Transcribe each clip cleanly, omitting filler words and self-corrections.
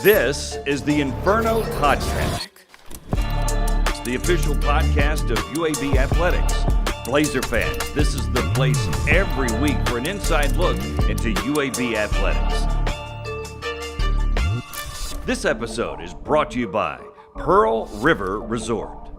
This is the Inferno Podcast. It's the official podcast of UAB Athletics. Blazer fans, this is the place every week for an inside look into UAB Athletics. This episode is brought to you by Pearl River Resort.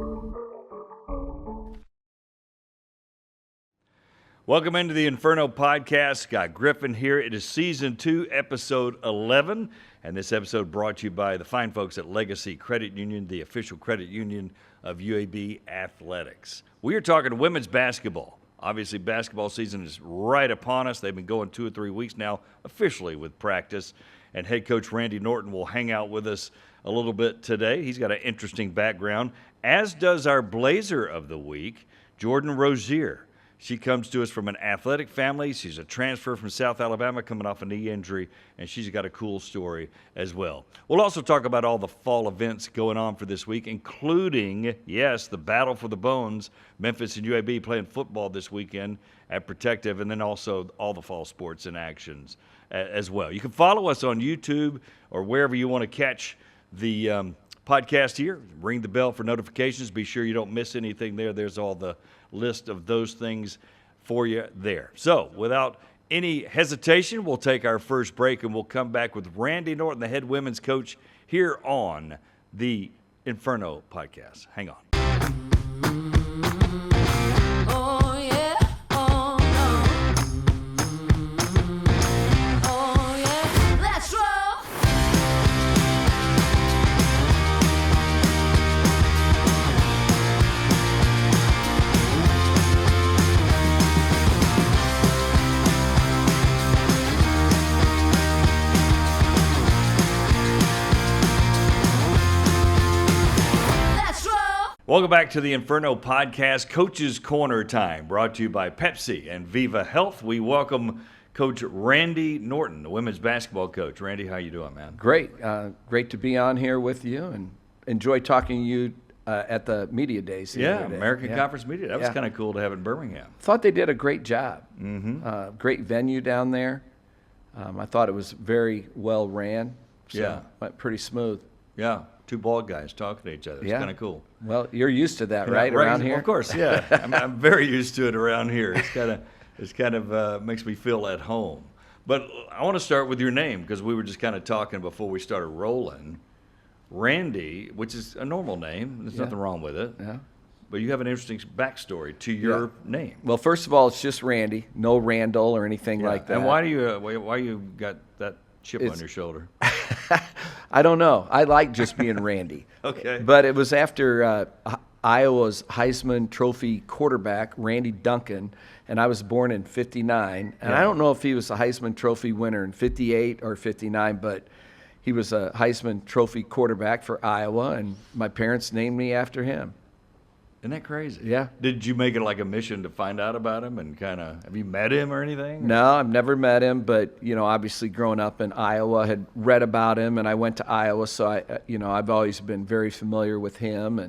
Welcome into the Inferno Podcast. Scott Griffin here. It is Season 2, Episode 11, and this episode brought to you by the fine folks at Legacy Credit Union, the official credit union of UAB Athletics. We are talking women's basketball. Obviously, basketball season is right upon us. They've been going 2 or 3 weeks now, officially with practice, and head coach Randy Norton will hang out with us a little bit today. He's got an interesting background, as does our Blazer of the week, Jordan Rosier. She comes to us from an athletic family. She's a transfer from South Alabama coming off a knee injury, and she's got a cool story as well. We'll also talk about all the fall events going on for this week, including, yes, the Battle for the Bones, Memphis and UAB playing football this weekend at Protective, and then also all the fall sports and actions as well. You can follow us on YouTube or wherever you want to catch the podcast here. Ring the bell for notifications. Be sure you don't miss anything there. There's all the list of those things for you there. So without any hesitation, we'll take our first break and we'll come back with Randy Norton, the head women's coach, here on the Inferno Podcast. Hang on. Welcome back to the Inferno Podcast, Coach's Corner time, brought to you by Pepsi and Viva Health. We welcome Coach Randy Norton, the women's basketball coach. Randy, how you doing, man? Great. Great to be on here with you and enjoy talking to you at the media days. Yeah, American Conference Media. That was kind of cool to have in Birmingham. Thought they did a great job. Great venue down there. I thought it was very well ran. So went pretty smooth. Yeah. 2 bald guys talking to each other. It's kind of cool. Well, you're used to that, right, around here? Of course, yeah. I'm very used to it around here. It's kind of makes me feel at home. But I want to start with your name because we were just kind of talking before we started rolling. Randy, which is a normal name. There's nothing wrong with it. Yeah. But you have an interesting backstory to your name. Well, first of all, it's just Randy, no Randall or anything like that. And why you got that chip on your shoulder? I don't know. I like just being Randy. Okay. But it was after Iowa's Heisman Trophy quarterback, Randy Duncan, and I was born in 59. And I don't know if he was a Heisman Trophy winner in 58 or 59, but he was a Heisman Trophy quarterback for Iowa, and my parents named me after him. Isn't that crazy? Yeah. Did you make it like a mission to find out about him and have you met him or anything? No, I've never met him, but, obviously growing up in Iowa, had read about him, and I went to Iowa, so I've always been very familiar with him.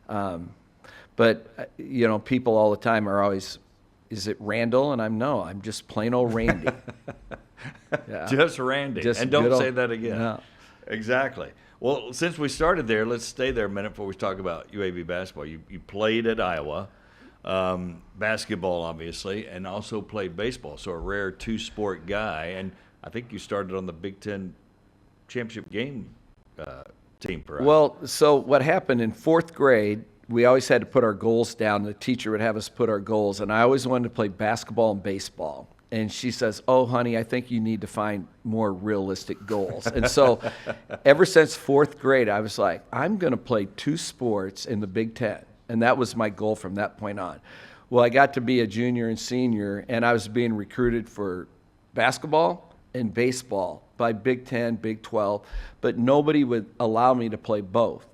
And, but people all the time are always, is it Randall? And I'm just plain old Randy. Just Randy. Just and don't say that again. No. Exactly. Well, since we started there, let's stay there a minute before we talk about UAB basketball. You played at Iowa, basketball obviously, and also played baseball, so a rare 2-sport guy. And I think you started on the Big Ten championship game team for Iowa. Well, so what happened in 4th grade, we always had to put our goals down. The teacher would have us put our goals, and I always wanted to play basketball and baseball. And she says, "Oh, honey, I think you need to find more realistic goals." And so ever since 4th grade, I was like, I'm going to play 2 sports in the Big Ten. And that was my goal from that point on. Well, I got to be a junior and senior, and I was being recruited for basketball and baseball by Big Ten, Big 12, but nobody would allow me to play both.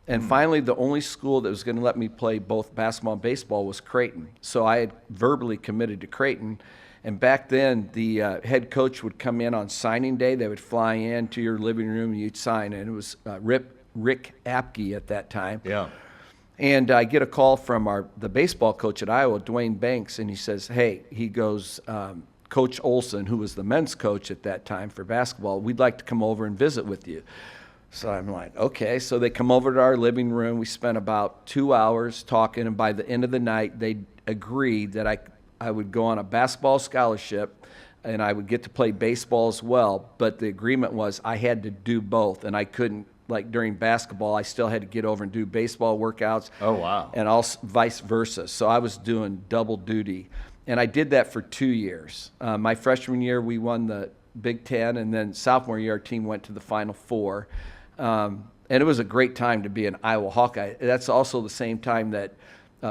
And finally, the only school that was going to let me play both basketball and baseball was Creighton. So I had verbally committed to Creighton. And back then, the head coach would come in on signing day. They would fly in to your living room and you'd sign. And it was Rick Apke at that time. Yeah. And I get a call from the baseball coach at Iowa, Dwayne Banks, and he says, hey, he goes, Coach Olson, who was the men's coach at that time for basketball, we'd like to come over and visit with you. So I'm like, okay. So they come over to our living room. We spent about 2 hours talking, and by the end of the night, they agreed that I would go on a basketball scholarship, and I would get to play baseball as well. But the agreement was I had to do both, and I couldn't, like during basketball, I still had to get over and do baseball workouts. Oh, wow. And also vice versa. So I was doing double duty. And I did that for 2 years. My freshman year, we won the Big Ten, and then sophomore year, our team went to the Final Four. And it was a great time to be an Iowa Hawkeye. That's also the same time that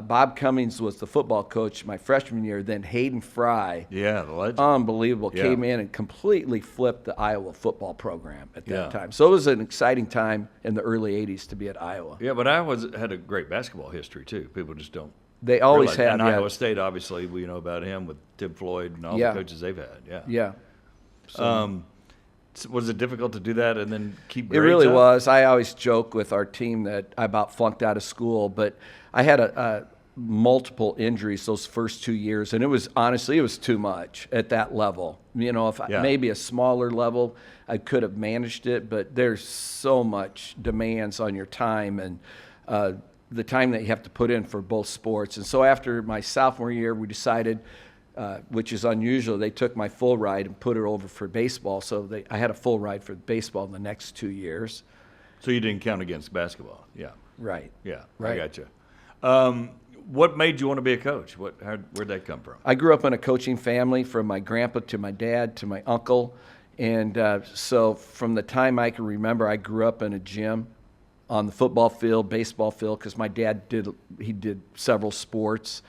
Bob Cummings was the football coach my freshman year. Then Hayden Fry, Yeah, the legend. unbelievable, Yeah. came in and completely flipped the Iowa football program at that time. So it was an exciting time in the early 80s to be at Iowa. Yeah, but Iowa had a great basketball history, too. People just don't They always realize. have. And Yeah. Iowa State, obviously, we know about him with Tim Floyd and all Yeah. the coaches they've had. Yeah. Yeah. Was it difficult to do that and then keep It grades really up? was. I always joke with our team that I about flunked out of school, but I had a multiple injuries those first 2 years, and it was honestly, it was too much at that level. You know, if Yeah. maybe a smaller level, I could have managed it, but there's so much demands on your time and the time that you have to put in for both sports. And so after my sophomore year, we decided, which is unusual, they took my full ride and put it over for baseball. So I had a full ride for baseball in the next 2 years. So you didn't count against basketball. Yeah. Right. Yeah. Right. I got you. What made you want to be a coach? Where'd that come from? I grew up in a coaching family, from my grandpa to my dad to my uncle. And so from the time I can remember, I grew up in a gym on the football field, baseball field, because my dad did several sports.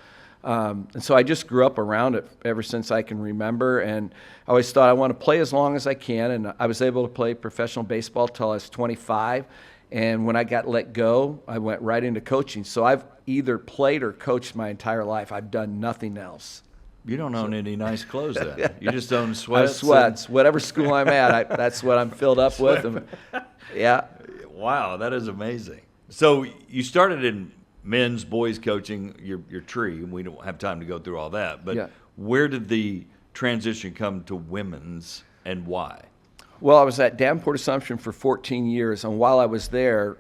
And so I just grew up around it ever since I can remember. And I always thought I want to play as long as I can. And I was able to play professional baseball till I was 25. And when I got let go, I went right into coaching. So I've either played or coached my entire life. I've done nothing else. You don't own any nice clothes then. You just own sweats. Sweats. Whatever school I'm at, that's what I'm filled up with. And, yeah. Wow, that is amazing. So you started in men's, boys coaching, your tree, and we don't have time to go through all that. But Yeah. where did the transition come to women's and why? Well, I was at Davenport Assumption for 14 years, and while I was there,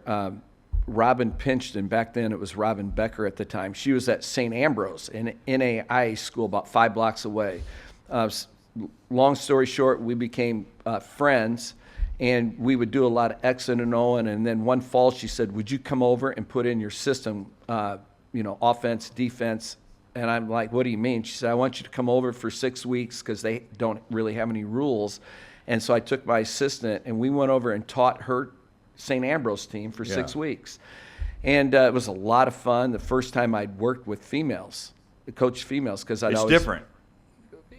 Robin Pinchton, back then it was Robin Becker at the time, she was at St. Ambrose, in NAIA school about 5 blocks away. Long story short, we became friends, and we would do a lot of X and O, and then one fall she said, would you come over and put in your system, offense, defense? And I'm like, what do you mean? She said, I want you to come over for 6 weeks because they don't really have any rules. And so I took my assistant, and we went over and taught her St. Ambrose team for 6 weeks. And it was a lot of fun. The first time I'd worked with females, coached females, because I'd It's always... different.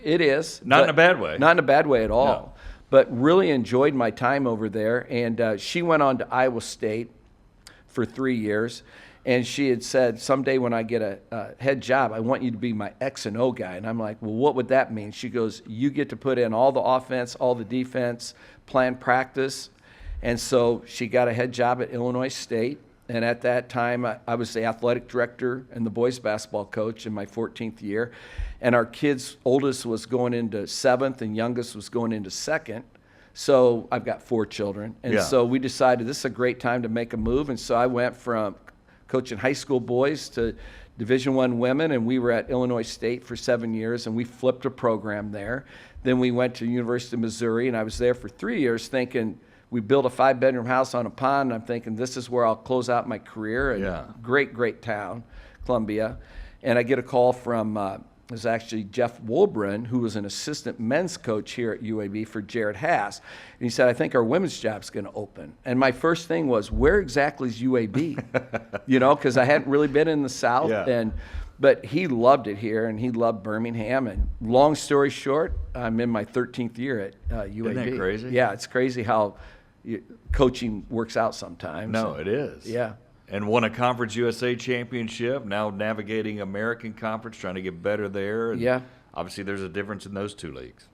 It is. Not in a bad way. Not in a bad way at all. No. But really enjoyed my time over there. And she went on to Iowa State for 3 years. And she had said, someday when I get a head job, I want you to be my X and O guy. And I'm like, well, what would that mean? She goes, you get to put in all the offense, all the defense, plan practice. And so she got a head job at Illinois State. And at that time, I was the athletic director and the boys basketball coach in my 14th year. And our kids, oldest was going into 7th and youngest was going into 2nd. So I've got 4 children. And so we decided this is a great time to make a move. And so I went from coaching high school boys to Division I women, and we were at Illinois State for 7 years, and we flipped a program there. Then we went to University of Missouri, and I was there for 3 years thinking, we built a 5-bedroom house on a pond. I'm thinking this is where I'll close out my career. And great town, Columbia. And I get a call from, it was actually Jeff Wolbrin, who was an assistant men's coach here at UAB for Jared Haas. And he said, I think our women's job's going to open. And my first thing was, where exactly is UAB? Because I hadn't really been in the South. Yeah. But he loved it here, and he loved Birmingham. And long story short, I'm in my 13th year at UAB. Isn't that crazy? Yeah, it's crazy how coaching works out sometimes. No, it is. Yeah. And won a Conference USA championship, now navigating American Conference, trying to get better there. And Yeah. obviously there's a difference in those two leagues.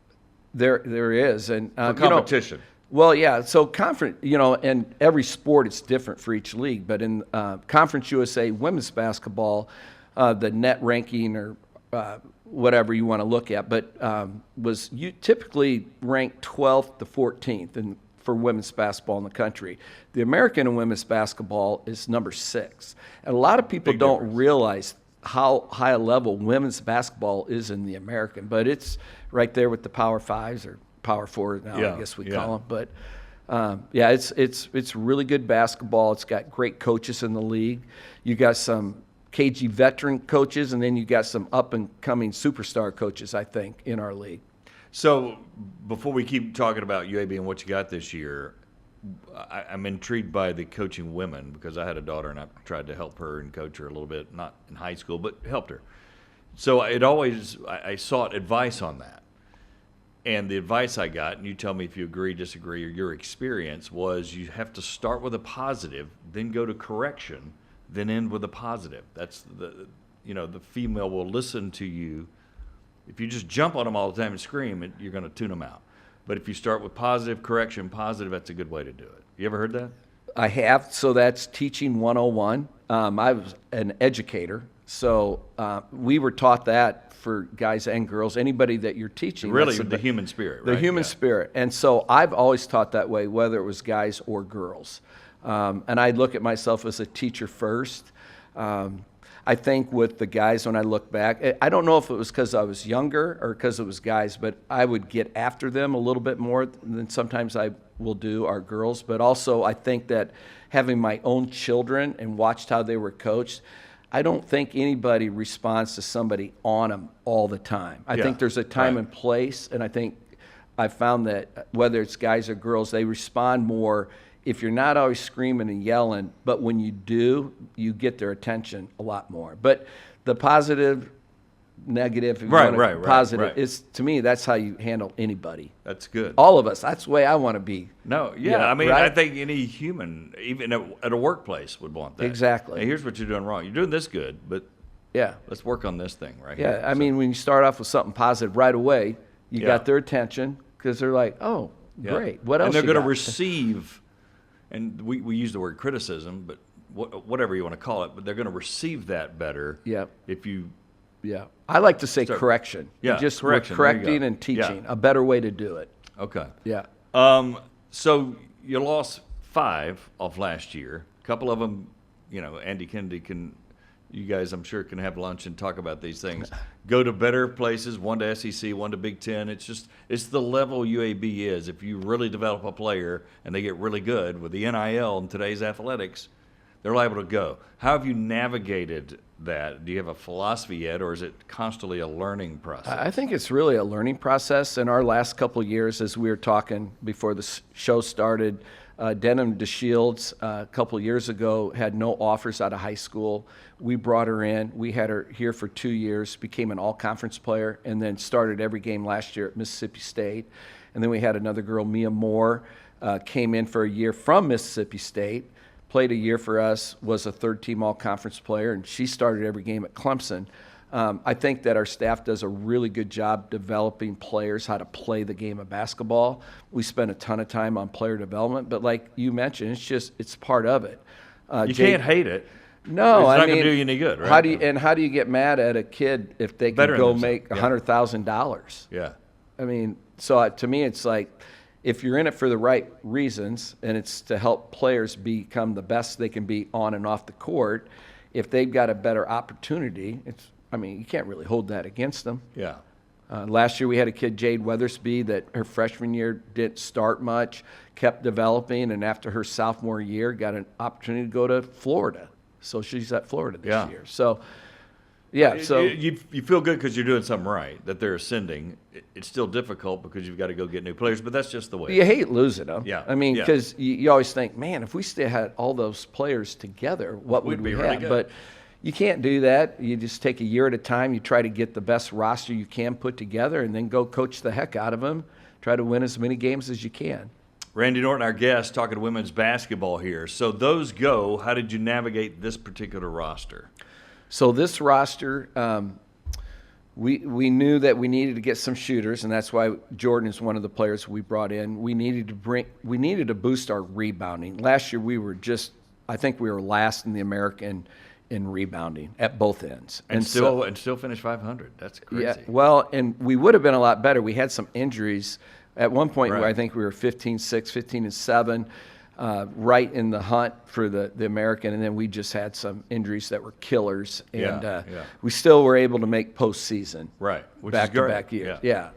There is. And For competition. Well, yeah. So conference, and every sport it's different for each league. But in Conference USA women's basketball, the net ranking or whatever you want to look at, but was you typically ranked 12th to 14th for women's basketball in the country. The American and women's basketball is number 6. And a lot of people don't realize how high a level women's basketball is in the American, but it's right there with the Power Fives or Power Fours now, I guess we call them. But it's really good basketball. It's got great coaches in the league. You got some KG veteran coaches, and then you got some up-and-coming superstar coaches, I think, in our league. So before we keep talking about UAB and what you got this year, I'm intrigued by the coaching women because I had a daughter and I tried to help her and coach her a little bit, not in high school, but helped her. So I sought advice on that. And the advice I got, and you tell me if you agree, disagree, or your experience, was you have to start with a positive, then go to correction, then end with a positive. That's the female will listen to you. If you just jump on them all the time and scream, you're going to tune them out. But if you start with positive, correction, positive, that's a good way to do it. You ever heard that? I have. So that's teaching 101. I was an educator, so we were taught that for guys and girls. Anybody that you're teaching, really, the human spirit, right? The human spirit. And so I've always taught that way, whether it was guys or girls. And I look at myself as a teacher first. I think with the guys, when I look back, I don't know if it was because I was younger or because it was guys, but I would get after them a little bit more than sometimes I will do our girls. But also I think that having my own children and watched how they were coached, I don't think anybody responds to somebody on them all the time. I think there's a time and place, and I think I found that whether it's guys or girls, they respond more if you're not always screaming and yelling, but when you do, you get their attention a lot more. But the positive, negative, positive is, to me, that's how you handle anybody. That's good. All of us. That's the way I want to be. No, I mean, I think any human, even at a workplace, would want that. Exactly. Hey, here's what you're doing wrong. You're doing this good, but let's work on this thing right here. I mean, when you start off with something positive right away, you got their attention because they're like, oh, great. What else? And they're going to receive. And we use the word criticism, but whatever you want to call it, but they're going to receive that better if you... Yeah. I like to say correction. Just correction. Correcting and teaching, a better way to do it. Okay. Yeah. So you lost 5 off last year. A couple of them, Andy Kennedy you guys, I'm sure, can have lunch and talk about these things. Go to better places, one to SEC, one to Big Ten. It's the level UAB is. If you really develop a player and they get really good with the NIL and today's athletics, they're liable to go. How have you navigated that? Do you have a philosophy yet, or is it constantly a learning process? I think it's really a learning process. In our last couple of years, as we were talking before the show started, Denham DeShields a couple of years ago had no offers out of high school. We brought her in. We had her here for 2 years, became an all-conference player, and then started every game last year at Mississippi State. And then we had another girl, Mia Moore, came in for a year from Mississippi State, played a year for us, was a third-team all-conference player, and she started every game at Clemson. I think that our staff does a really good job developing players how to play the game of basketball. We spend a ton of time on player development, but like you mentioned, it's part of it. You can't hate it. No, it's not going to do you any good, right? How do you get mad at a kid if they can go make $100,000? Yeah. I mean, so to me, it's like if you're in it for the right reasons and it's to help players become the best they can be on and off the court, if they've got a better opportunity, you can't really hold that against them. Yeah. Last year we had a kid, Jade Weathersby, that her freshman year didn't start much, kept developing, and after her sophomore year got an opportunity to go to Florida. So she's at Florida this year. So, so you feel good because you're doing something right, that they're ascending. It's still difficult because you've got to go get new players, but that's just the way. You hate losing them. Yeah. I mean, because you always think, man, if we still had all those players together, what would we have? Really good. But you can't do that. You just take a year at a time. You try to get the best roster you can put together and then go coach the heck out of them. Try to win as many games as you can. Randy Norton, our guest, talking women's basketball here. So those go. How did you navigate this particular roster? So this roster, we knew that we needed to get some shooters, and that's why Jordan is one of the players we brought in. We needed to boost our rebounding. Last year I think we were last in the American in rebounding at both ends. And still finish 500. That's crazy. Yeah, well, and we would have been a lot better. We had some injuries. At one point, Right. I think we were 15-6, 15-7, right in the hunt for the American, and then we just had some injuries that were killers. And we still were able to make postseason. Right. Which is Back-to-back great. years. Yeah.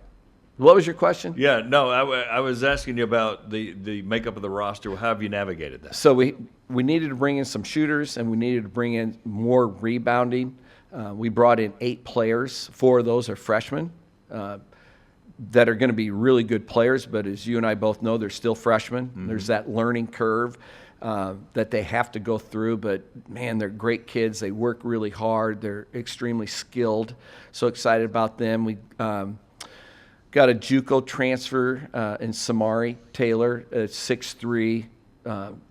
What was your question? Yeah, no, I was asking you about the makeup of the roster. How have you navigated that? So we needed to bring in some shooters, and we needed to bring in more rebounding. We brought in 8 players. 4 of those are freshmen that are going to be really good players, but as you and I both know, they're still freshmen. Mm-hmm. There's that learning curve that they have to go through, but man, they're great kids. They work really hard. They're extremely skilled. So excited about them. We got a JUCO transfer in Samari Taylor, 6'3",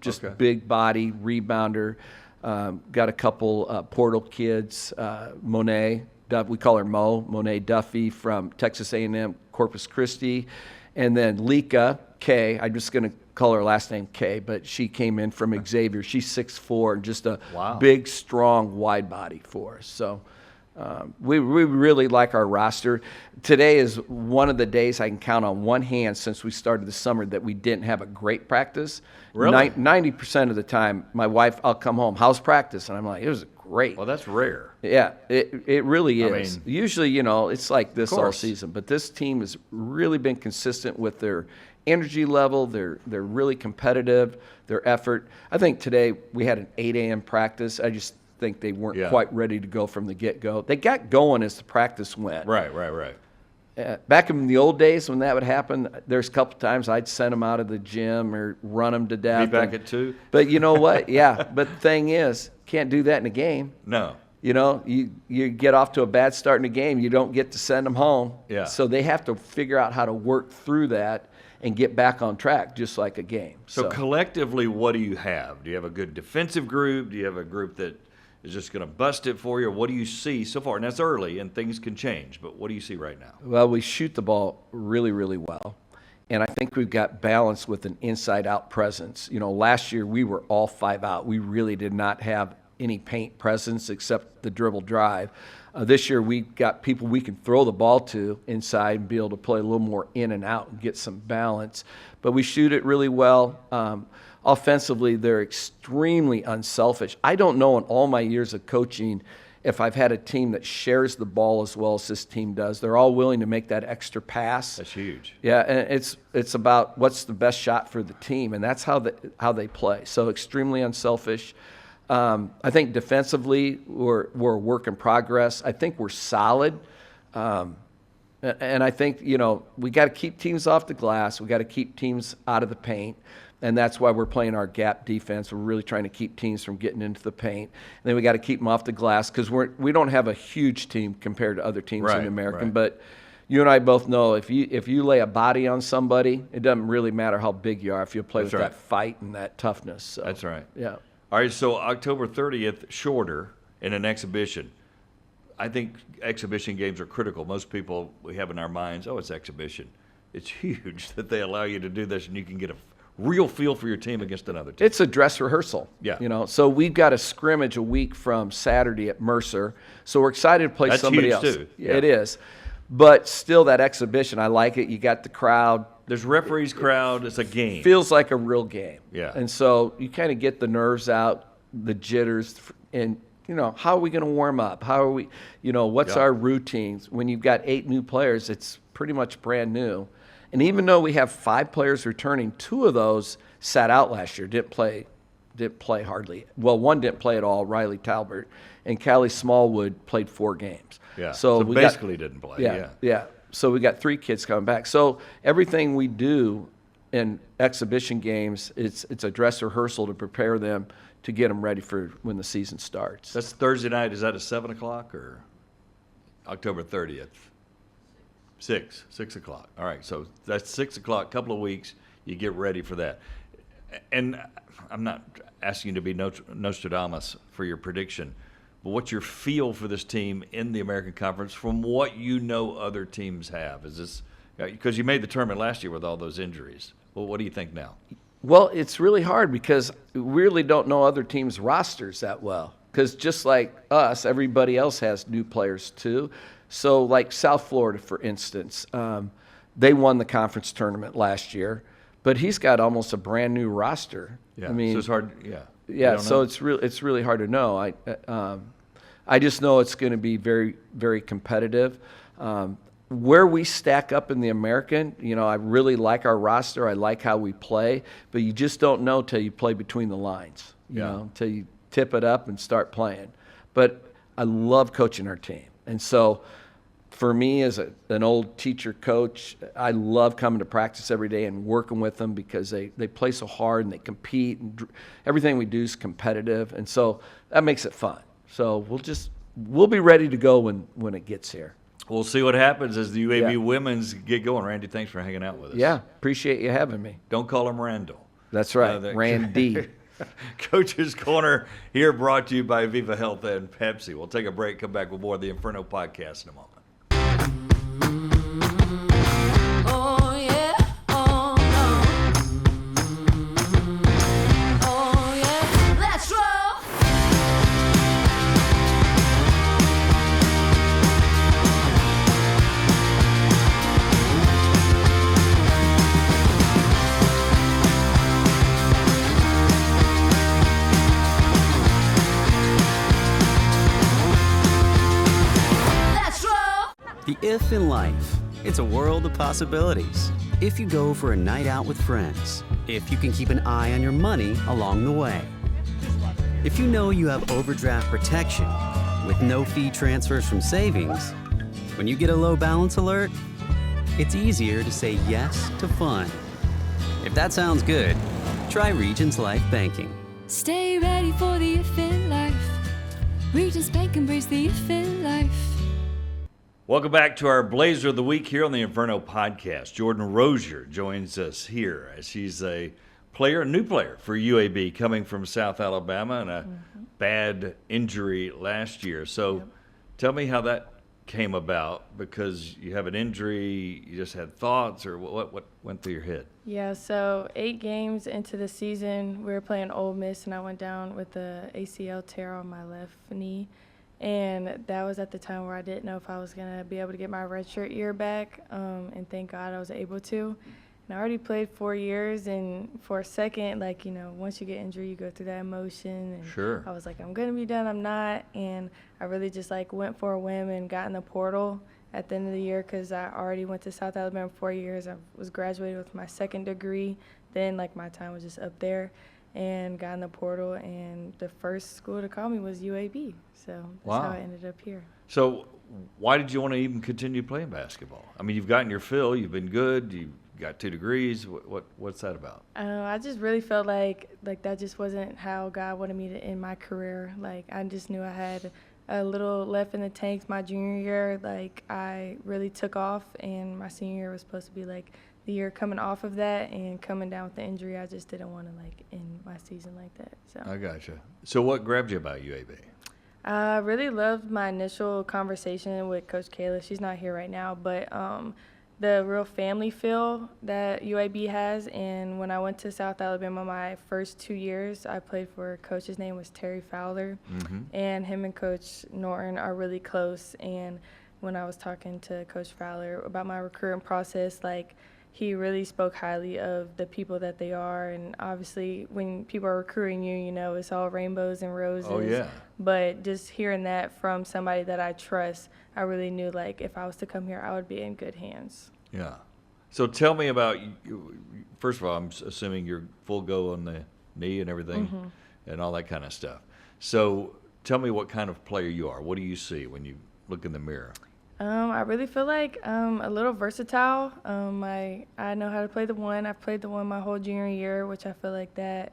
just big body, rebounder. Got a couple Portal kids, Monet, we call her Monet Duffy from Texas A&M Corpus Christi. And then Lika K, I'm just going to call her last name K, but she came in from Xavier. She's 6'4", just a big, strong, wide body for us. So we really like our roster. Today is one of the days I can count on one hand since we started the summer that we didn't have a great practice. Really? 90% of the time, my wife, I'll come home, how's practice? And I'm like, it was great. Well, that's rare. Yeah, it really is. mean, usually, it's like this all course. season, but this team has really been consistent with their energy level. They're really competitive, their effort. I think today we had an 8 a.m. practice. I just think they weren't quite ready to go from the get-go. They got going as the practice went. Right. Back in the old days when that would happen, there's a couple times I'd send them out of the gym or run them to death. Be back at 2? But you know what? Yeah, but the thing is, can't do that in a game. No. You get off to a bad start in a game, you don't get to send them home. Yeah. So they have to figure out how to work through that and get back on track, just like a game. So collectively, what do you have? Do you have a good defensive group? Do you have a group that is just going to bust it for you? Or what do you see so far? And that's early, and things can change. But what do you see right now? Well, we shoot the ball really, really well. And I think we've got balance with an inside-out presence. Last year we were all 5 out. We really did not have any paint presence except the dribble drive. This year we got people we can throw the ball to inside and be able to play a little more in and out and get some balance. But we shoot it really well. Offensively, they're extremely unselfish. I don't know in all my years of coaching if I've had a team that shares the ball as well as this team does. They're all willing to make that extra pass. That's huge. Yeah, and it's about what's the best shot for the team, and that's how they play. So extremely unselfish. I think defensively we're a work in progress. I think we're solid. And I think, we got to keep teams off the glass. We got to keep teams out of the paint. And that's why we're playing our gap defense. We're really trying to keep teams from getting into the paint. And then we got to keep them off the glass because we don't have a huge team compared to other teams in the American. Right. But you and I both know if you lay a body on somebody, it doesn't really matter how big you are if you play with that fight and that toughness. So, that's right. Yeah. All right, so October 30th, shorter in an exhibition. I think exhibition games are critical. Most people, we have in our minds, it's exhibition. It's huge that they allow you to do this and you can get a real feel for your team against another team. It's a dress rehearsal. Yeah. So we've got a scrimmage a week from Saturday at Mercer. So we're excited to play somebody else. That's huge, too. Yeah, it is. But still, that exhibition, I like it. You got the crowd. There's referees, crowd. It's a game. Feels like a real game. Yeah. And so you kind of get the nerves out, the jitters, and how are we going to warm up? How are we? What's our routines? When you've got 8 new players, it's pretty much brand new. And even though we have 5 players returning, 2 of those sat out last year, didn't play hardly. Well, one didn't play at all, Riley Talbert, and Callie Smallwood played 4 games. Yeah. So we basically didn't play. Yeah. So we got 3 kids coming back. So everything we do in exhibition games, it's a dress rehearsal to prepare them to get them ready for when the season starts. That's Thursday night. Is that at 7 o'clock or October 30th? 6 o'clock. All right, so that's 6 o'clock, couple of weeks, you get ready for that. And I'm not asking you to be Nostradamus for your prediction, but what's your feel for this team in the American Conference from what you know other teams have? Is this, because you made the tournament last year with all those injuries. Well, what do you think now? Well, it's really hard because we really don't know other teams' rosters that well. because just like us, everybody else has new players too. So like South Florida, for instance, they won the conference tournament last year, but he's got almost a brand new roster. Yeah, I mean, so it's hard. Yeah, yeah. So it's really hard to know. I just know it's going to be very, very competitive. Where we stack up in the American, I really like our roster. I like how we play, but you just don't know till you play between the lines. You know, till you tip it up and start playing. But I love coaching our team, and so for me as an old teacher coach, I love coming to practice every day and working with them because they play so hard and they compete, and everything we do is competitive, and so that makes it fun. So we'll be ready to go when it gets here. We'll see what happens as the UAB Yeah. women's get going. Randy, thanks for hanging out with us. Yeah, appreciate you having me. Don't call him Randall. That's right, Randy. Coach's Corner here, brought to you by Viva Health and Pepsi. We'll take a break, come back with more of the Inferno podcast in a moment. Oh yeah, oh no. Oh yeah, let's roll. Let's roll. The if in life. It's a world of possibilities. If you go for a night out with friends. If you can keep an eye on your money along the way. If you know you have overdraft protection with no fee transfers from savings. When you get a low balance alert, it's easier to say yes to fun. If that sounds good, try Regions Life Banking. Stay ready for the if in life. Regis Bank embrace the if in life. Welcome back to our Blazer of the Week here on the Inferno podcast. Jordan Rosier joins us here as she's a new player for UAB, coming from South Alabama and a bad injury last year. So tell me how that came about, because you have an injury, you just had thoughts, or what went through your head? Yeah, so 8 games into the season, we were playing Ole Miss, and I went down with the ACL tear on my left knee. And that was at the time where I didn't know if I was going to be able to get my redshirt year back, and thank God I was able to. And I already played 4 years, and for a second, once you get injured, you go through that emotion. And Sure. I was like, I'm going to be done, I'm not. And I really just, went for a whim and got in the portal at the end of the year, because I already went to South Alabama 4 years. I was graduated with my second degree. Then, my time was just up there. And got in the portal, and the first school to call me was UAB. So that's how I ended up here. So why did you want to even continue playing basketball? I mean, you've gotten your fill, you've been good, you've got 2 degrees. What's that about? I just really felt like that just wasn't how God wanted me to end my career. I just knew I had a little left in the tank. My junior year, I really took off, and my senior year was supposed to be the year coming off of that, and coming down with the injury, I just didn't want to end my season like that. So I gotcha. So what grabbed you about UAB? I really loved my initial conversation with Coach Kayla. She's not here right now, but the real family feel that UAB has. And when I went to South Alabama my first 2 years, I played for a coach. His name was Terry Fowler, and him and Coach Norton are really close. And when I was talking to Coach Fowler about my recruiting process, he really spoke highly of the people that they are. And obviously when people are recruiting you, it's all rainbows and roses. Oh, yeah. But just hearing that from somebody that I trust, I really knew, if I was to come here, I would be in good hands. Yeah. So tell me about, first of all, I'm assuming you're full go on the knee and everything and all that kind of stuff. So tell me what kind of player you are. What do you see when you look in the mirror? I really feel like a little versatile. I know how to play the one. I've played the one my whole junior year, which I feel like that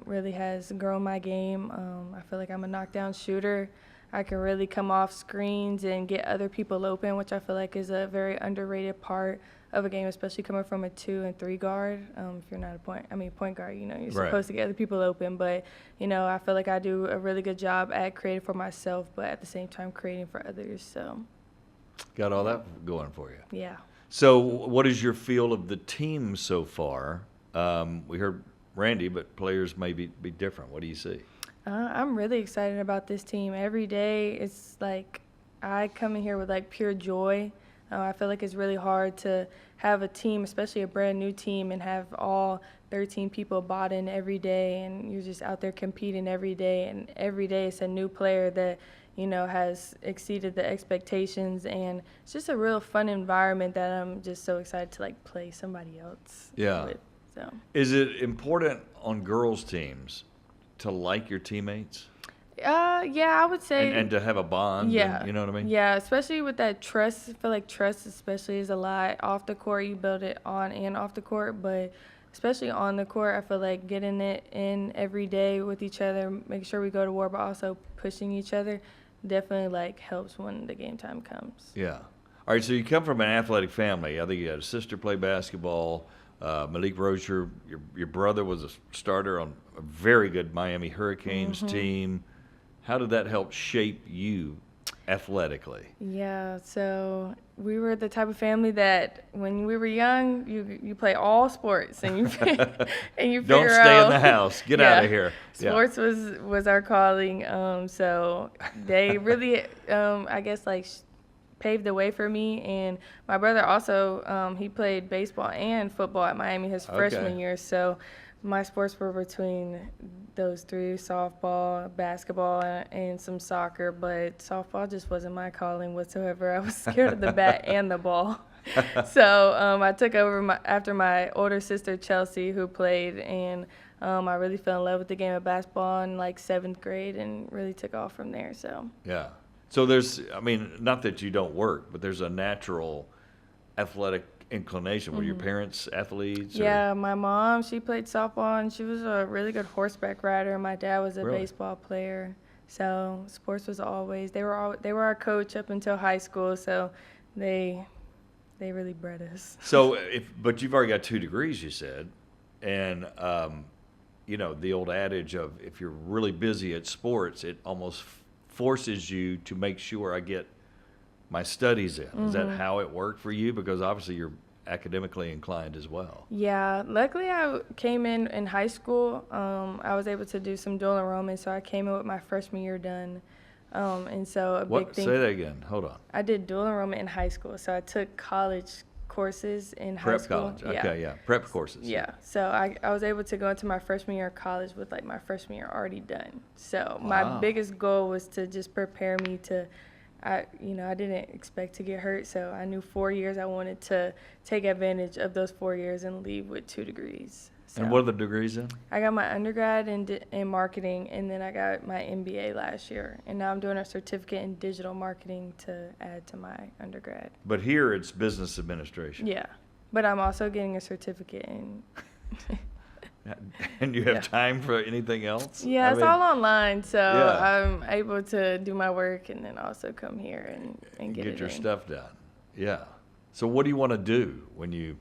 really has grown my game. I feel like I'm a knockdown shooter. I can really come off screens and get other people open, which I feel like is a very underrated part of a game, especially coming from a 2 and 3 guard. If you're not a point guard, you're supposed to get other people open. But, I feel like I do a really good job at creating for myself, but at the same time creating for others. So. Got all that going for you. Yeah. So what is your feel of the team so far? We heard Randy, but players may be different. What do you see? I'm really excited about this team. Every day, it's like I come in here with like pure joy. I feel like it's really hard to have a team, especially a brand new team, and have all 13 people bought in every day, and you're just out there competing every day. And every day, it's a new player that has exceeded the expectations, and it's just a real fun environment that I'm just so excited to like play somebody else. Yeah. With, so. Is it important on girls' teams to like your teammates Yeah, I would say. and to have a bond? Yeah. And, you know what I mean? Yeah, especially with that trust. I feel like trust especially is a lot. Off the court, you build it on and off the court, but especially on the court, I feel like getting it in every day with each other, making sure we go to war, but also pushing each other, definitely like helps when the game time comes. Yeah. All right, so you come from an athletic family. I think you had a sister play basketball. Malik Rosier, your brother was a starter on a very good Miami Hurricanes team. How did that help shape you athletically? Yeah, so we were the type of family that when we were young, you play all sports and you and you Don't figure stay out, in the house. Get Yeah. out of here. Yeah. Sports was our calling. So they really, I guess, like paved the way for me. And my brother also, he played baseball and football at Miami his freshman year. So my sports were between those three: softball, basketball, and some soccer. But softball just wasn't my calling whatsoever. I was scared of the bat and the ball. So I took over after my older sister Chelsea, who played, and I really fell in love with the game of basketball in like 7th grade and really took off from there. So Yeah. So there's, I mean, not that you don't work, but there's a natural athletic inclination. Were your parents athletes? Or? yeah, my mom, she played softball and she was a really good horseback rider. My dad was a Really? baseball player. So sports was always, they were our coach up until high school. So they really bred us. So, but you've already got 2 degrees, you said, and the old adage of if you're really busy at sports, it almost forces you to make sure I get my studies in. Is that how it worked for you? Because obviously you're academically inclined as well. Yeah, luckily I came in high school. I was able to do some dual enrollment, so I came in with my freshman year done. And so a big thing. Say that again. Hold on. I did dual enrollment in high school, so I took college courses in high Prep school. college. Okay, yeah. Prep courses. Yeah, so I was able to go into my freshman year of college with like my freshman year already done. So my biggest goal was to just prepare me to, I didn't expect to get hurt, so I knew 4 years I wanted to take advantage of those 4 years and leave with 2 degrees. So And what are the degrees in? I got my undergrad in marketing, and then I got my MBA last year, and now I'm doing a certificate in digital marketing to add to my undergrad. But here it's business administration. Yeah, but I'm also getting a certificate in. And you have Yeah. time for anything else? Yeah, I it's mean, all online, so Yeah. I'm able to do my work and then also come here and get it your in. stuff done. Yeah. So what do you want to do when you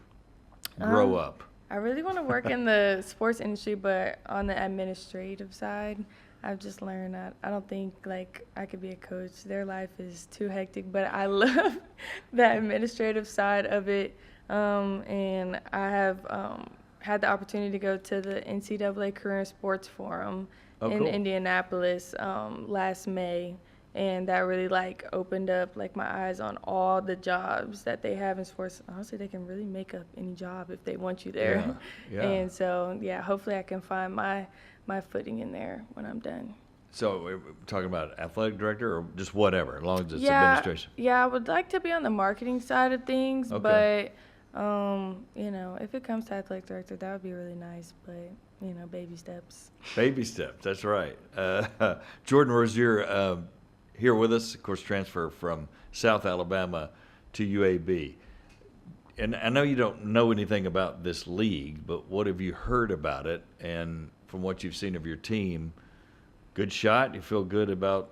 grow up? I really want to work in the sports industry, but on the administrative side. I've just learned that I don't think like I could be a coach. Their life is too hectic, but I love the administrative side of it. And I have had the opportunity to go to the NCAA Career Sports Forum in Cool. Indianapolis last May. And that really like opened up like my eyes on all the jobs that they have in sports. Honestly, they can really make up any job if they want you there. Yeah. And so, yeah, hopefully I can find my footing in there when I'm done. So we're talking about athletic director or just whatever, as long as it's administration. Yeah, I would like to be on the marketing side of things, Okay. but if it comes to athletic director, that would be really nice. But baby steps. Baby steps, that's right. Jordan Rosier here with us, of course, transfer from South Alabama to UAB. And I know you don't know anything about this league, but what have you heard about it? And from what you've seen of your team, good shot? You feel good about,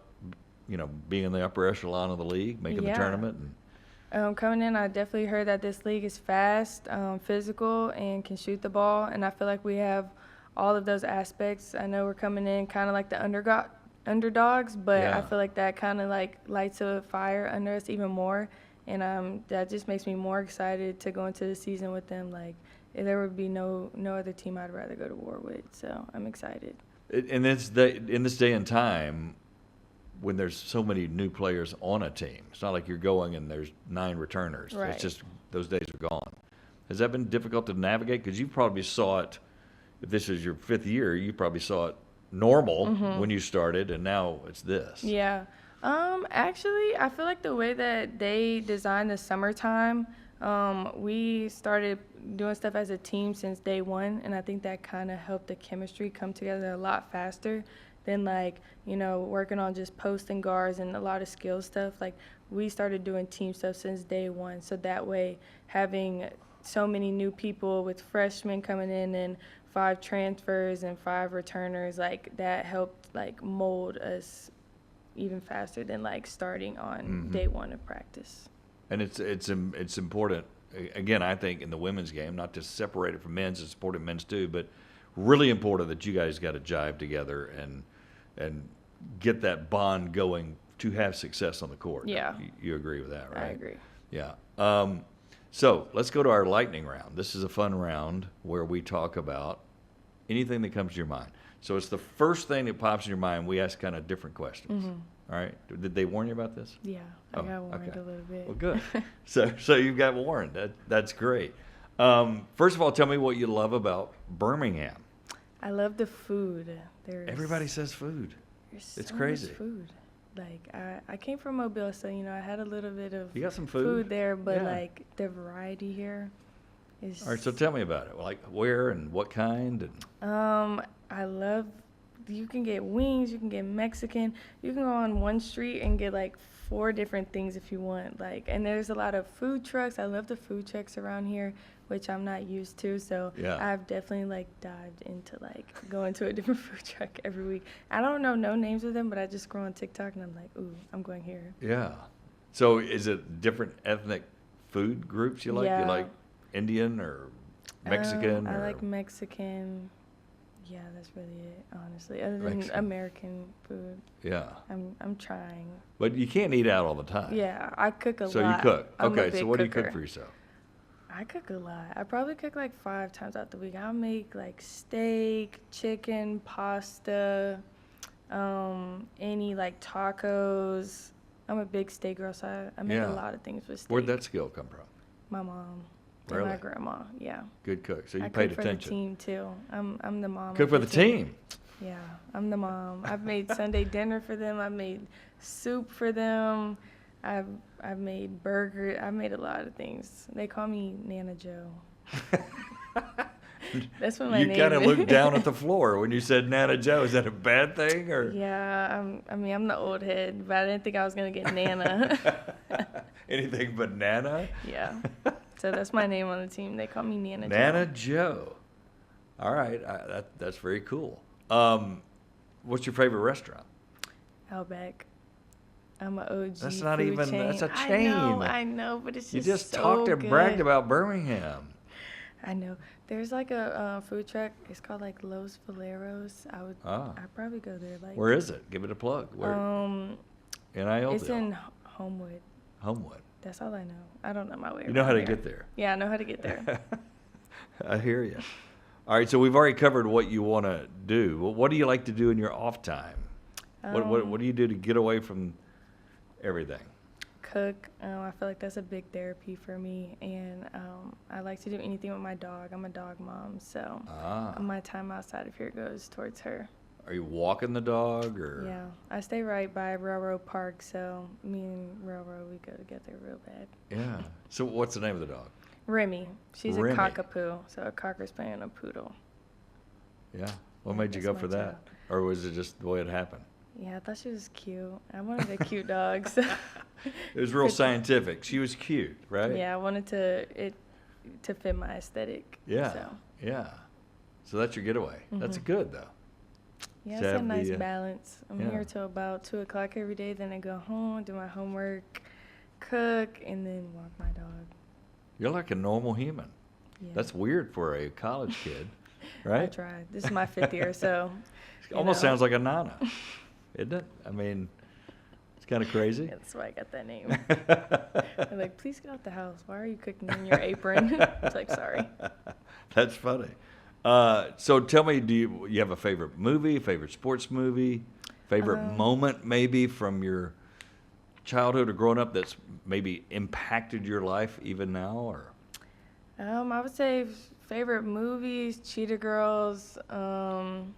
being in the upper echelon of the league, making the Yeah. tournament? And Coming in, I definitely heard that this league is fast, physical, and can shoot the ball. And I feel like we have all of those aspects. I know we're coming in kind of like the underdogs, but Yeah. I feel like that kind of like lights a fire under us even more. And that just makes me more excited to go into the season with them. Like, there would be no other team I'd rather go to war with. So I'm excited. In this day and time, when there's so many new players on a team, it's not like you're going and there's 9 returners. Right. It's just those days are gone. Has that been difficult to navigate? Because you probably saw it, if this is your 5th year, you probably saw it normal when you started, and now it's this. Yeah. Actually, I feel like the way that they designed the summertime, we started doing stuff as a team since day one, and I think that kind of helped the chemistry come together a lot faster than, like, working on just posting guards and a lot of skill stuff. Like, we started doing team stuff since day one, so that way having so many new people with freshmen coming in and 5 transfers and 5 returners, like, that helped, like, mold us even faster than, like, starting on day one of practice. And it's important, again, I think, in the women's game, not to separate it from men's, it's important men's too, but really important that you guys got to jive together and get that bond going to have success on the court. Yeah. You agree with that, right? I agree. Yeah. So let's go to our lightning round. This is a fun round where we talk about anything that comes to your mind. So it's the first thing that pops in your mind. We ask kind of different questions. All right. Did they warn you about this? Yeah, I got warned okay. a little bit. Well, good. So you've got warned. That's great. First of all, tell me what you love about Birmingham. I love the food. Everybody says food. There's It's so crazy. much food. Like, I came from Mobile, so, I had a little bit of You got some food? there, but, Yeah. like, the variety here is... All right, so tell me about it. Like where and what kind? And I love, you can get wings, you can get Mexican, you can go on one street and get, like, 4 different things if you want. Like, and there's a lot of food trucks. I love the food trucks around here, which I'm not used to, so Yeah. I've definitely, like, dived into, like, going to a different food truck every week. I don't know no names of them, but I just scroll on TikTok and I'm like, ooh, I'm going here. yeah. So is it different ethnic food groups you like? Yeah. You like Indian or Mexican? I or like Mexican. Yeah, that's really it, honestly. Other than Mexican. American food, Yeah. I'm trying. But you can't eat out all the time. Yeah, I cook a So lot. you cook. I'm a Okay, so big what do you cooker. cook for yourself? I cook a lot. I probably cook like 5 times out the week. I'll make like steak, chicken, pasta, any like tacos. I'm a big steak girl, so I make Yeah. a lot of things with steak. Where'd that skill come from? My mom and Really? my grandma. Yeah. Good cook. So you I paid cook for attention. the team too. I'm the mom. Cook of for the team. Yeah, I'm the mom. I've made Sunday dinner for them. I've made soup for them. I've made burger. I've made a lot of things. They call me Nana Joe. That's what my You name kind of is. looked down at the floor when you said Nana Joe. Is that a bad thing or? Yeah, I'm the old head, but I didn't think I was gonna get Nana. Anything but Nana? Yeah, so that's my name on the team. They call me Nana Joe. Nana Joe. All right, that's very cool. What's your favorite restaurant? Outback. I'm an OG. That's not food even- chain. that's a chain. I know, but it's You just just so talked and good. bragged about Birmingham. I know. There's like a food truck. It's called like Los Valeros. I'd probably go there. Like, Where is it? Give it a plug. Where? NIL it's deal. in Homewood. Homewood. That's all I know. I don't know my way. You know how to around get there. Yeah, I know how to get there. I hear you. All right, so we've already covered what you want to do. Well, what do you like to do in your off time? What do you do to get away from everything? Cook. I feel like that's a big therapy for me, and I like to do anything with my dog. I'm a dog mom, so my time outside of here goes towards her. Are you walking the dog or? Yeah, I stay right by Railroad Park, so me and Railroad, we go together real bad. Yeah. So what's the name of the dog? Remy. She's Remy. a cockapoo, so a cocker spaniel and a poodle. Yeah. What Yeah, made you that's go my for that? child. Or was it just the way it happened? Yeah, I thought she was cute. I wanted a cute dog, so It was real scientific. She was cute, right? yeah, I wanted to fit my aesthetic. Yeah. So, Yeah. So that's your getaway. That's good though. yeah, To it's a have nice the, balance. I'm yeah. here till about 2 o'clock every day. Then I go home, do my homework, cook, and then walk my dog. You're like a normal human. Yeah. That's weird for a college kid, I right? tried. This is my 5th year, so. Almost sounds like a Nana, isn't it? I mean, it's kind of crazy. That's why I got that name. They're like, please get out the house. Why are you cooking in your apron? It's like, sorry. That's funny. So tell me, do you have a favorite movie, favorite sports movie, favorite moment maybe from your childhood or growing up that's maybe impacted your life even now? Or I would say favorite movies, Cheetah Girls, 1,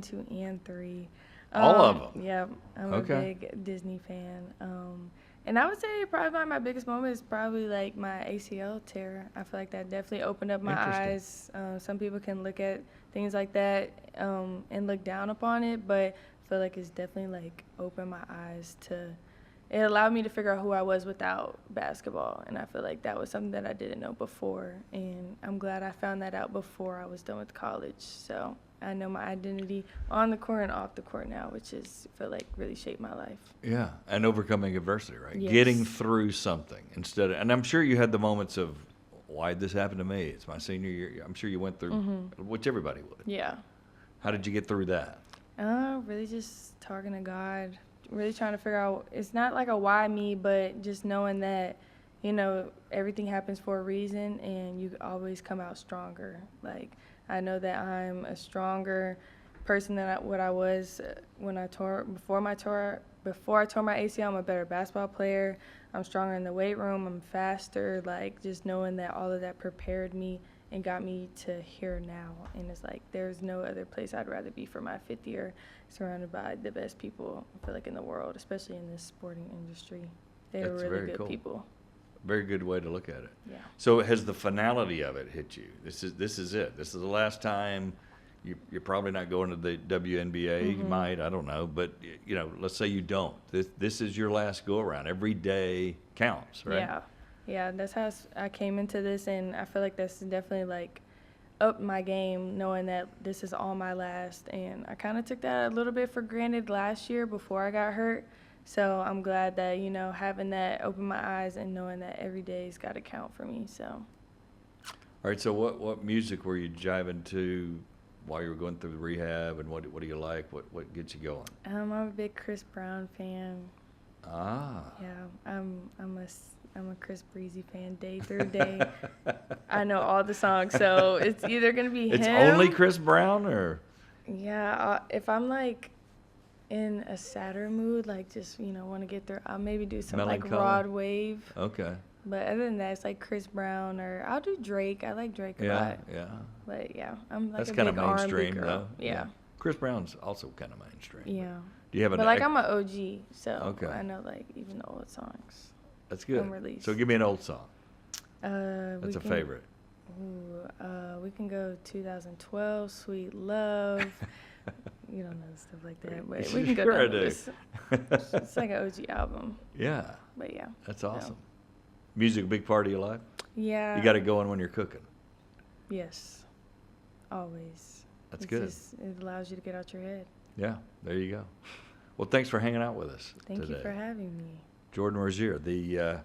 2, and 3. All of them? Yeah, I'm a big Disney fan. And I would say probably my biggest moment is probably like my ACL tear. I feel like that definitely opened up my eyes. Some people can look at things like that and look down upon it, but I feel like it's definitely like opened my eyes to. It allowed me to figure out who I was without basketball, and I feel like that was something that I didn't know before, and I'm glad I found that out before I was done with college. So I know my identity on the court and off the court now, which is, I feel like, really shaped my life. yeah, and overcoming adversity, right? Yes. Getting through something instead of, and I'm sure you had the moments of, why'd this happen to me? It's my senior year. I'm sure you went through, which everybody would. Yeah. How did you get through that? Really just talking to God, really trying to figure out, it's not like a why me, but just knowing that, you know, everything happens for a reason and you always come out stronger. Like, I know that I'm a stronger person than what I was when I tore, before I tore my ACL. I'm a better basketball player. I'm stronger in the weight room. I'm faster. Like, just knowing that all of that prepared me and got me to here now. And it's like, there's no other place I'd rather be for my 5th year, surrounded by the best people, I feel like, in the world, especially in this sporting industry. They're That's really very good cool. people. Very good way to look at it. Yeah. So has the finality of it hit you? This is it. This is the last time. You're probably not going to the WNBA. You might, I don't know, but you know, let's say you don't. This is your last go around. Every day counts, right? Yeah, that's how I came into this, and I feel like that's definitely like upped my game, knowing that this is all my last. And I kind of took that a little bit for granted last year before I got hurt. So I'm glad that, you know, having that open my eyes and knowing that every day's got to count for me. So. All right. So what music were you jiving to while you were going through the rehab, and what do you like? What gets you going? I'm a big Chris Brown fan. Ah. Yeah, I'm a Chris Breezy fan day through day. I know all the songs, so it's either gonna be him. It's only Chris Brown, or? Yeah, if I'm like in a sadder mood, like just, you know, want to get through, I'll maybe do some like Melancholy? Rod Wave. Okay. But other than that, it's like Chris Brown, or I'll do Drake. I like Drake a lot. Yeah. But yeah, I'm like That's a kind big of R&B mainstream, girl. though. Yeah. Chris Brown's also kind of mainstream. Yeah. Do you have But like I'm an OG, so Okay. I know like even the old songs. That's good. unreleased. So give me an old song. That's That's a favorite. We can go 2012, Sweet Love. You don't know stuff like that, but we can go Sure I down do. the list. It's like an OG album, Yeah. but yeah. That's awesome. Music a big part of your life? Yeah. You got it going when you're cooking. Yes. Always. That's It's good. It allows you to get out your head. Yeah, there you go. Well, thanks for hanging out with us Thank today. you for having me. Jordan Rosier, the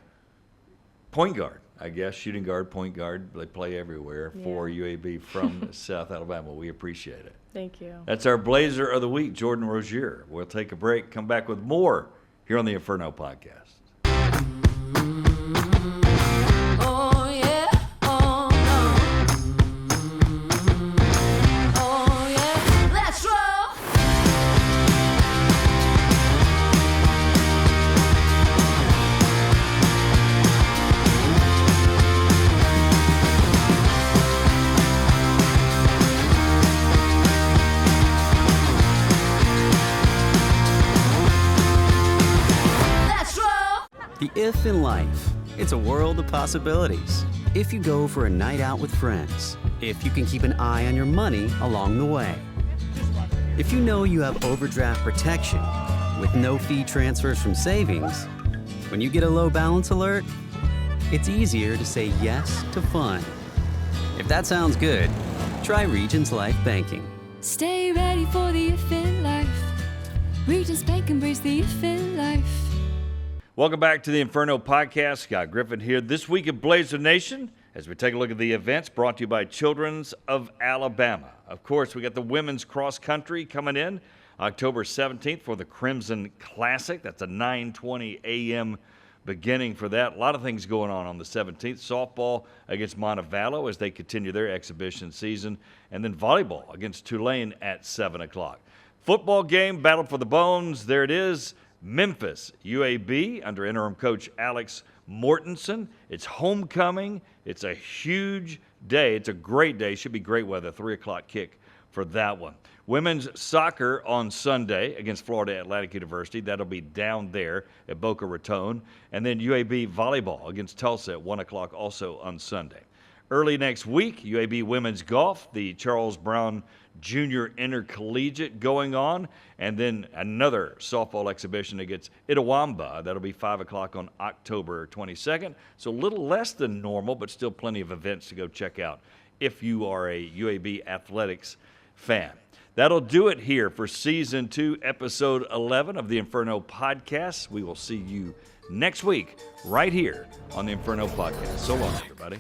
point guard, I guess, shooting guard, point guard. They play everywhere for Yeah. UAB from South Alabama. We appreciate it. Thank you. That's our Blazer of the Week, Jordan Rosier. We'll take a break, come back with more here on the Inferno Podcast. Oh yeah, oh no. Oh yeah, let's roll. Let's roll. The if in life, it's a world of possibilities. If you go for a night out with friends, if you can keep an eye on your money along the way, if you know you have overdraft protection with no fee transfers from savings, when you get a low balance alert, it's easier to say yes to fun. If that sounds good, try Regions Life Banking. Stay ready for the if in life. Regents Bank, embrace the if in life. Welcome back to the Inferno Podcast. Scott Griffin here. This week at Blazer Nation, as we take a look at the events brought to you by Children's of Alabama. Of course, we got the women's cross country coming in October 17th for the Crimson Classic. That's a 9:20 a.m. beginning for that. A lot of things going on the 17th. Softball against Montevallo as they continue their exhibition season. And then volleyball against Tulane at 7 o'clock. Football game, Battle for the Bones. There it is. Memphis, UAB, under interim coach Alex Mortensen. It's homecoming. It's a huge day. It's a great day. Should be great weather. 3 o'clock kick for that one. Women's soccer on Sunday against Florida Atlantic University. That'll be down there at Boca Raton. And then UAB volleyball against Tulsa at 1 o'clock also on Sunday. Early next week, UAB women's golf, the Charles Brown Junior Intercollegiate going on, and then another softball exhibition against Itawamba. That'll be 5 o'clock on October 22nd. So a little less than normal, but still plenty of events to go check out if you are a UAB athletics fan. That'll do it here for Season 2, Episode 11 of the Inferno Podcast. We will see you next week right here on the Inferno Podcast. So long, everybody.